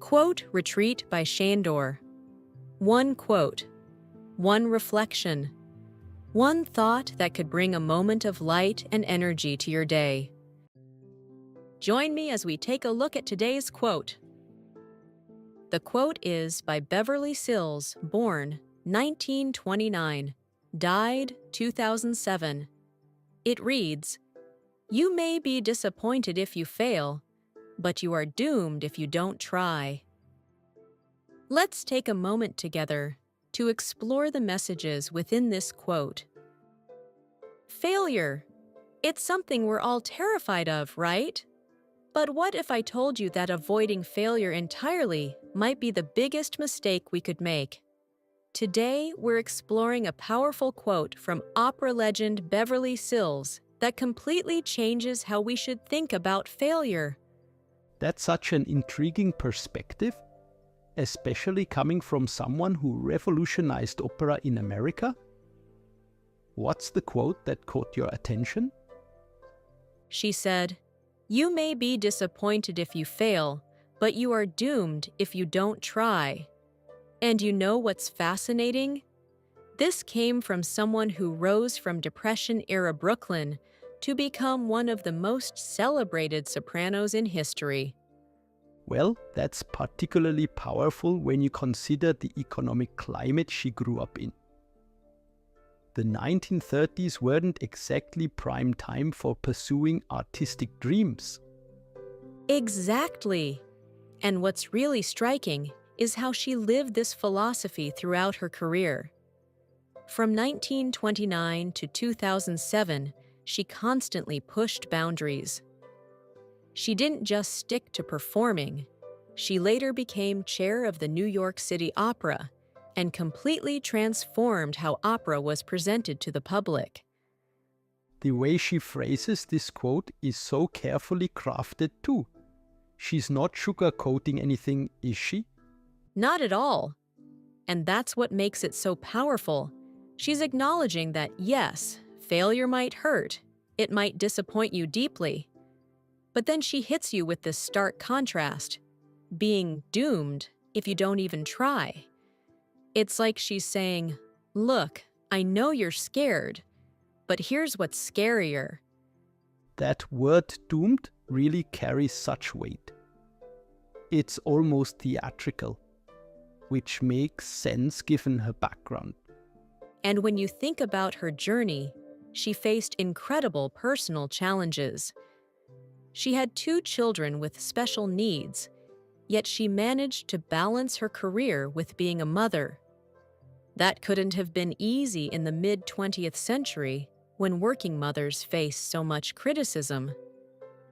Quote Retreat by Sandor. One quote, one reflection, one thought that could bring a moment of light and energy to your day. Join me as we take a look at today's quote. The quote is by Beverly Sills, born 1929, died 2007. It reads, "You may be disappointed if you fail, but you are doomed if you don't try." Let's take a moment together to explore the messages within this quote. Failure. It's something we're all terrified of, right? But what if I told you that avoiding failure entirely might be the biggest mistake we could make? Today, we're exploring a powerful quote from opera legend Beverly Sills that completely changes how we should think about failure. That's such an intriguing perspective, especially coming from someone who revolutionized opera in America. What's the quote that caught your attention? She said, "You may be disappointed if you fail, but you are doomed if you don't try." And you know what's fascinating? This came from someone who rose from Depression-era Brooklyn to become one of the most celebrated sopranos in history. Well, that's particularly powerful when you consider the economic climate she grew up in. The 1930s weren't exactly prime time for pursuing artistic dreams. Exactly. And what's really striking is how she lived this philosophy throughout her career. From 1929 to 2007, she constantly pushed boundaries. She didn't just stick to performing. She later became chair of the New York City Opera and completely transformed how opera was presented to the public. The way she phrases this quote is so carefully crafted too. She's not sugarcoating anything, is she? Not at all. And that's what makes it so powerful. She's acknowledging that, yes, failure might hurt, it might disappoint you deeply. But then she hits you with this stark contrast, being doomed if you don't even try. It's like she's saying, look, I know you're scared, but here's what's scarier. That word doomed really carries such weight. It's almost theatrical, which makes sense given her background. And when you think about her journey, she faced incredible personal challenges. She had 2 children with special needs, yet she managed to balance her career with being a mother. That couldn't have been easy in the mid-20th century when working mothers faced so much criticism.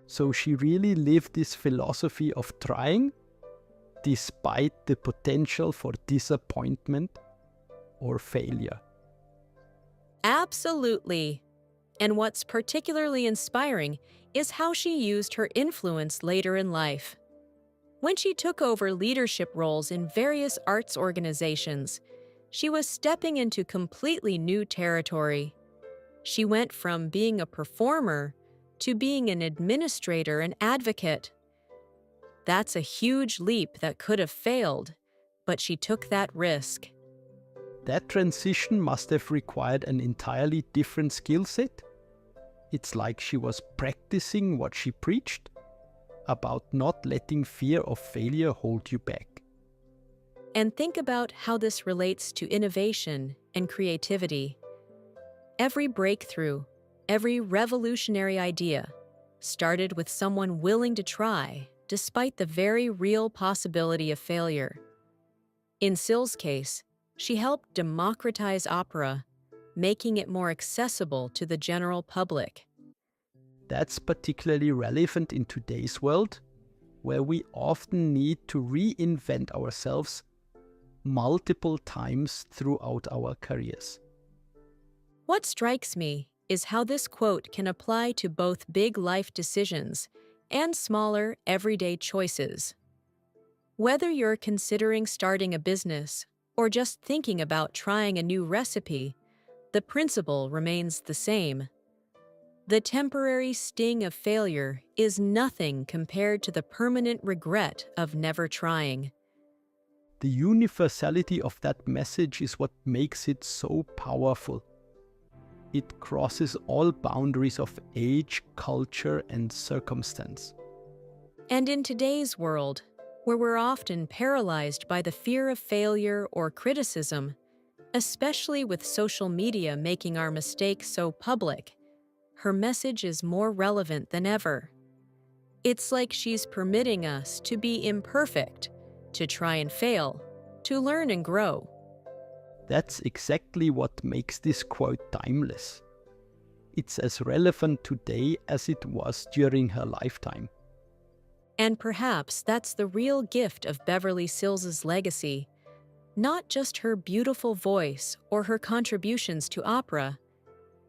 So she really lived this philosophy of trying, despite the potential for disappointment or failure. Absolutely. And what's particularly inspiring is how she used her influence later in life. When she took over leadership roles in various arts organizations, she was stepping into completely new territory. She went from being a performer to being an administrator and advocate. That's a huge leap that could have failed, but she took that risk. That transition must have required an entirely different skill set. It's like she was practicing what she preached about not letting fear of failure hold you back. And think about how this relates to innovation and creativity. Every breakthrough, every revolutionary idea started with someone willing to try, despite the very real possibility of failure. In Sills' case, she helped democratize opera, making it more accessible to the general public. That's particularly relevant in today's world, where we often need to reinvent ourselves multiple times throughout our careers. What strikes me is how this quote can apply to both big life decisions and smaller, everyday choices. Whether you're considering starting a business or just thinking about trying a new recipe, the principle remains the same. The temporary sting of failure is nothing compared to the permanent regret of never trying. The universality of that message is what makes it so powerful. It crosses all boundaries of age, culture, and circumstance. And in today's world, where we're often paralyzed by the fear of failure or criticism, especially with social media making our mistakes so public, her message is more relevant than ever. It's like she's permitting us to be imperfect, to try and fail, to learn and grow. That's exactly what makes this quote timeless. It's as relevant today as it was during her lifetime. And perhaps that's the real gift of Beverly Sills' legacy. Not just her beautiful voice or her contributions to opera,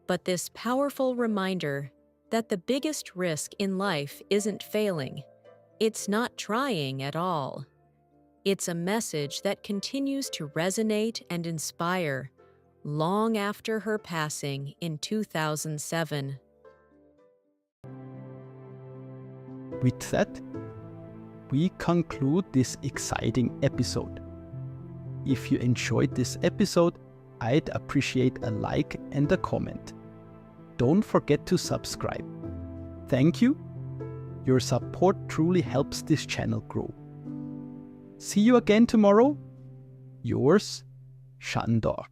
but this powerful reminder that the biggest risk in life isn't failing. It's not trying at all. It's a message that continues to resonate and inspire long after her passing in 2007. With that, we conclude this exciting episode. If you enjoyed this episode, I'd appreciate a like and a comment. Don't forget to subscribe. Thank you. Your support truly helps this channel grow. See you again tomorrow. Yours, Sandor.